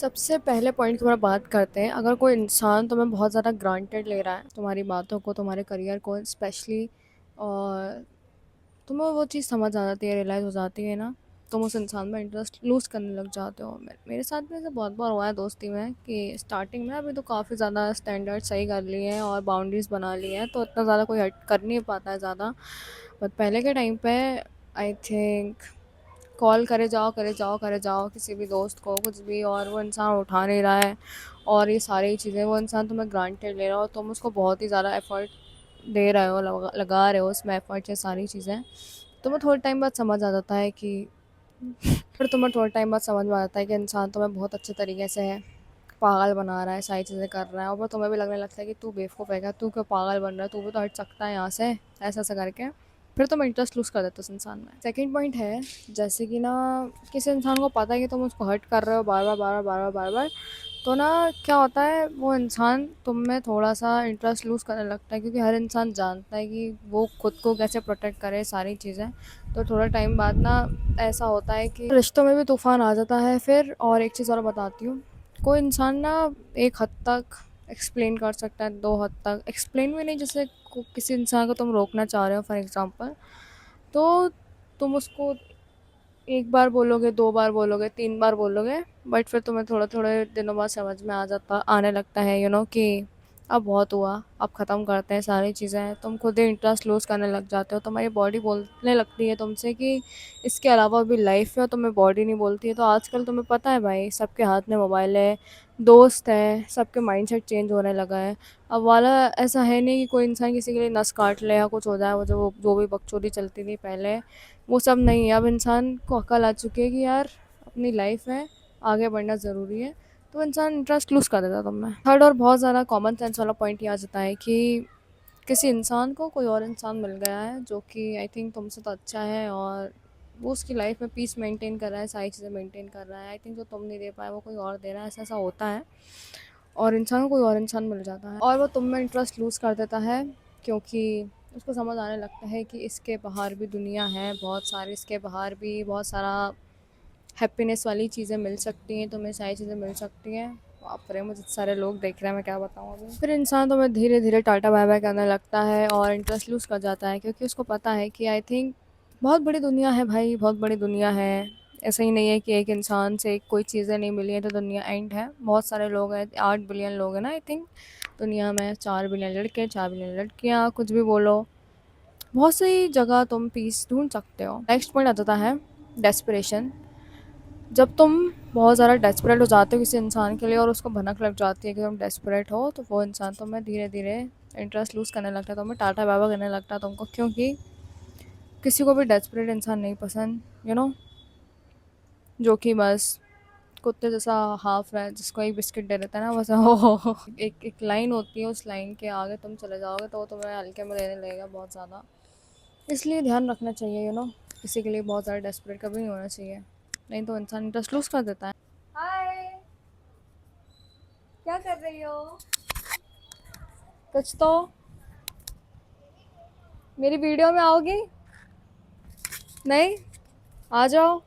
सबसे पहले पॉइंट की थोड़ा बात करते हैं। अगर कोई इंसान तुम्हें बहुत ज़्यादा ग्रांटेड ले रहा है, तुम्हारी बातों को, तुम्हारे करियर को स्पेशली, और तुम्हें वो चीज़ समझ आ जाती है, रियलाइज़ हो जाती है ना, तुम उस इंसान में इंटरेस्ट लूज़ करने लग जाते हो। मेरे साथ भी ऐसा बहुत बार हुआ है दोस्ती में कि स्टार्टिंग में अभी तो काफ़ी ज़्यादा स्टैंडर्ड सही कर लिए हैं और बाउंड्रीज़ बना ली हैं, तो इतना ज़्यादा कोई हट कर नहीं पाता है ज़्यादा। बट पहले के टाइम पे आई थिंक कॉल करे जाओ करे जाओ करे जाओ किसी भी दोस्त को कुछ भी, और वो इंसान उठा नहीं रहा है, और ये सारी चीज़ें, वो इंसान तुम्हें ग्रांटेड ले रहा हो, तुम उसको बहुत ही ज़्यादा एफर्ट दे रहे हो, लगा रहे हो उसमें एफर्ट, ये सारी चीज़ें तुम्हें थोड़े टाइम बाद समझ आ जाता है कि फिर तुम्हें थोड़े टाइम बाद समझ में आ जाता है कि इंसान तुम्हें बहुत अच्छे तरीके से पागल बना रहा है, सारी चीज़ें कर रहा है, और फिर तुम्हें भी लगने लगता है कि तू बेवकूफ़ है क्या, तू क्यों पागल बन रहा है, तू भी तो हट सकता है यहाँ से, ऐसा ऐसा करके फिर तुम इंटरेस्ट लूज़ कर देते हो उस इंसान में। सेकंड पॉइंट है, जैसे कि ना, किसी इंसान को पता है कि तुम उसको हर्ट कर रहे हो बार बार बार बार बार बार बार बार, तो ना क्या होता है, वो इंसान तुम में थोड़ा सा इंटरेस्ट लूज़ करने लगता है, क्योंकि हर इंसान जानता है कि वो खुद को कैसे प्रोटेक्ट करे, सारी चीज़ें। तो थोड़ा टाइम बाद ना ऐसा होता है कि रिश्तों में भी तूफ़ान आ जाता है फिर। और एक चीज़ और बताती हूँ, कोई इंसान ना एक हद तक एक्सप्लेन कर सकता है, 2 हद तक एक्सप्लेन भी नहीं, जैसे किसी इंसान को तुम रोकना चाह रहे हो फॉर एग्ज़ाम्पल, तो तुम उसको 1 बार बोलोगे, 2 बार बोलोगे, 3 बार बोलोगे, बट फिर तुम्हें थोड़े-थोड़े दिनों बाद समझ में आने लगता है कि अब बहुत हुआ, अब ख़त्म करते हैं सारी चीज़ें। तुम खुद ही इंटरेस्ट लूज़ करने लग जाते हो, तुम्हारी बॉडी बोलने लगती है तुमसे कि इसके अलावा भी लाइफ़ है, और तुम्हें बॉडी नहीं बोलती है। तो आजकल तुम्हें पता है भाई, सबके हाथ में मोबाइल है, दोस्त हैं, सबके माइंडसेट चेंज होने लगा है। अब वाला ऐसा है नहीं कि कोई इंसान किसी के लिए नस काट ले या कुछ हो जाए, वो जो भी बकचोदी चलती थी पहले, वो सब नहीं है। अब इंसान को अकल आ चुकी है कि यार अपनी लाइफ है, आगे बढ़ना ज़रूरी है, तो इंसान इंटरेस्ट लूज़ कर देता है तुम में। थर्ड और बहुत ज़्यादा कॉमन सेंस वाला पॉइंट ये आ जाता है कि किसी इंसान को कोई और इंसान मिल गया है जो कि आई थिंक तुमसे तो अच्छा है, और वो उसकी लाइफ में पीस मेंटेन कर रहा है, सारी चीज़ें मेंटेन कर रहा है। आई थिंक जो तुम नहीं दे पाए वो कोई और दे रहा है, ऐसा ऐसा होता है, और इंसान को कोई और इंसान मिल जाता है और वो तुम में इंटरेस्ट लूज़ कर देता है, क्योंकि उसको समझ आने लगता है कि इसके बाहर भी दुनिया है बहुत सारी, इसके बाहर भी बहुत सारा हैप्पीनेस वाली चीज़ें मिल सकती हैं, तुम्हें सारी चीज़ें मिल सकती हैं। बाप रे, मुझे सारे लोग देख रहे हैं, मैं क्या बताऊँ अभी। फिर इंसान तुम्हें धीरे धीरे टाटा बाय बाय करने लगता है और इंटरेस्ट लूज़ कर जाता है, क्योंकि उसको पता है कि आई थिंक बहुत बड़ी दुनिया है भाई, बहुत बड़ी दुनिया है। ऐसा ही नहीं है कि एक इंसान से कोई चीज़ें नहीं मिली हैं तो दुनिया एंड है। बहुत सारे लोग हैं, 8 बिलियन लोग हैं ना आई थिंक दुनिया में, 4 बिलियन लड़के, 4 बिलियन लड़कियाँ, कुछ भी बोलो, बहुत सी जगह तुम पीस ढूंढ सकते हो। नेक्स्ट पॉइंट आ जाता है डेस्परेशन। जब तुम बहुत ज़्यादा डेस्परेट हो जाते हो किसी इंसान के लिए और उसको भनक लग जाती है कि तुम डेस्परेट हो, तो वो इंसान तुम्हें धीरे धीरे इंटरेस्ट लूज़ करने लगता है, तुम्हें टाटा बाबा करने लगता है तुमको, क्योंकि किसी को भी डेस्परेट इंसान नहीं पसंद, जो कि बस कुत्ते जैसा हाफ है, जिसको एक बिस्किट दे देता है ना, बस हो एक एक लाइन होती है, उस लाइन के आगे तुम चले जाओगे तो वो तुम्हें हल्के में लेने लगेगा बहुत ज़्यादा। इसलिए ध्यान रखना चाहिए, किसी के लिए बहुत ज़्यादा डेस्परेट कभी नहीं होना चाहिए, नहीं तो इंसान इंटरेस्ट लूज़ कर देता है। हाय, क्या कर रही हो? कुछ तो, मेरी वीडियो में आओगी? नहीं, आ जाओ,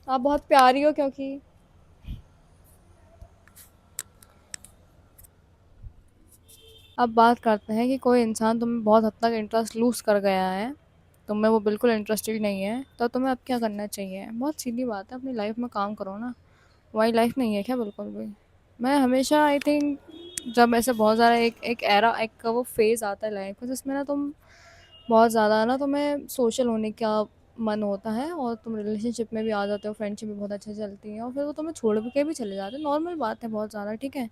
आप बहुत प्यारी हो क्योंकि। अब बात करते हैं कि कोई इंसान तुम्हें बहुत हद तक इंटरेस्ट लूज़ कर गया है, तुम्हें वो बिल्कुल इंटरेस्टेड नहीं है, तो तुम्हें अब क्या करना चाहिए? बहुत सीधी बात है, अपनी लाइफ में काम करो ना। तुम्हारी लाइफ नहीं है क्या बिल्कुल भी? मैं हमेशा आई थिंक, जब ऐसे बहुत ज़्यादा एक एक एरा, एक वो फेज़ आता है लाइफ का जिसमें ना तुम बहुत ज़्यादा ना, तुम्हें सोशल होने का मन होता है, और तुम रिलेशनशिप में भी आ जाते हो, फ्रेंडशिप भी बहुत अच्छे से चलती है, और फिर वो तुम्हें छोड़ के भी चले जाते हैं, नॉर्मल बात है बहुत ज़्यादा, ठीक है।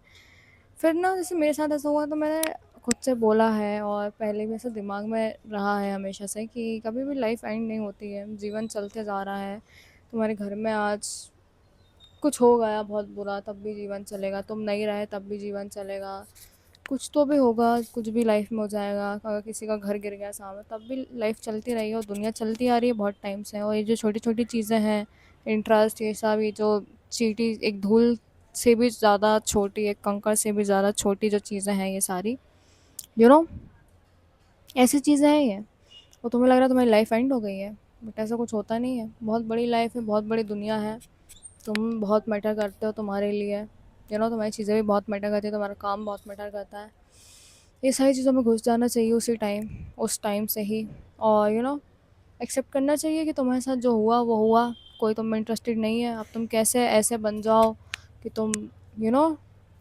फिर ना जैसे मेरे साथ ऐसा हुआ, तो मैंने खुद से बोला है, और पहले भी ऐसा दिमाग में रहा है हमेशा से कि कभी भी लाइफ एंड नहीं होती है, जीवन चलते जा रहा है। तुम्हारे घर में आज कुछ हो गया बहुत बुरा, तब भी जीवन चलेगा, तुम नहीं रहे तब भी जीवन चलेगा, कुछ तो भी होगा, कुछ भी लाइफ में हो जाएगा, अगर किसी का घर गिर गया सामने तब भी लाइफ चलती रही, और दुनिया चलती आ रही है बहुत टाइम से। और ये जो छोटी छोटी चीज़ें हैं, इंटरेस्ट, ये सब, ये जो चीटी, एक धूल से भी ज़्यादा छोटी, एक कंकड़ से भी ज़्यादा छोटी जो चीज़ें हैं, ये सारी यू नो ऐसी चीज़ें हैं ये। और तुम्हें लग रहा है तुम्हारी लाइफ एंड हो गई है, बट ऐसा कुछ होता नहीं है, बहुत बड़ी लाइफ है, बहुत बड़ी दुनिया है, तुम बहुत मैटर करते हो तुम्हारे लिए, तुम्हारी चीज़ें भी बहुत मैटर करती है, तुम्हारा काम बहुत मैटर करता है। ये सारी चीज़ों में घुस जाना चाहिए उसी टाइम, उस टाइम से ही। और एक्सेप्ट करना चाहिए कि तुम्हारे साथ जो हुआ वो हुआ, कोई तुम में इंटरेस्टेड नहीं है। अब तुम कैसे ऐसे बन जाओ कि तुम यू नो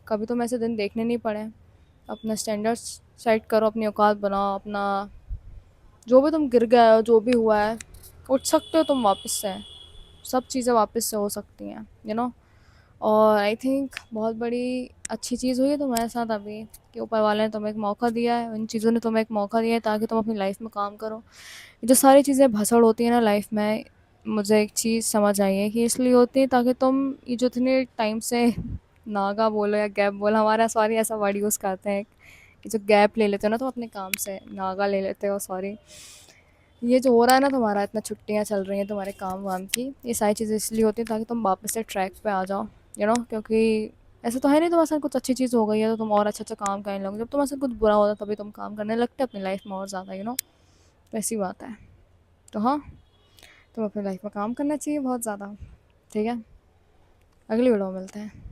कभी तुम ऐसे दिन देखने नहीं पड़े। अपना स्टैंडर्ड्स सेट करो, अपनी औकात बनाओ, अपना जो भी तुम गिर गए हो, जो भी हुआ है, उठ सकते हो तुम वापस से। सब चीज़ें वापस से हो सकती हैं। और आई थिंक बहुत बड़ी अच्छी चीज़ हुई है तुम्हारे साथ अभी, कि ऊपर वाले ने तुम्हें एक मौका दिया है, उन चीज़ों ने तुम्हें एक मौका दिया है ताकि तुम अपनी लाइफ में काम करो। ये जो सारी चीज़ें भसड़ होती है ना लाइफ में, मुझे एक चीज़ समझ आई है कि इसलिए होती है ताकि तुम ये जो इतने टाइम से नागा बोलो या गैप बोलो, हमारा सॉरी ऐसा वर्ड यूज़ करते हैं कि जो गैप ले लेते हो ना तुम अपने काम से, नागा ले लेते हो, सॉरी। ये जो हो रहा है ना तुम्हारा, इतना छुट्टियाँ चल रही हैं तुम्हारे काम वाम की, ये सारी चीज़ें इसलिए होती हैं ताकि तुम वापस से ट्रैक पे आ जाओ। क्योंकि ऐसा तो है नहीं तुम्हारे साथ कुछ अच्छी चीज़ हो गई है तो तुम और अच्छा अच्छा काम करने लगो। जब तुम्हारे साथ कुछ बुरा होता है तभी तुम काम करने लगते हो अपनी लाइफ में और ज़्यादा, वैसी बात है। तो हाँ, तुम अपनी लाइफ में काम करना चाहिए बहुत ज़्यादा। ठीक है, अगली वीडियो में मिलते हैं।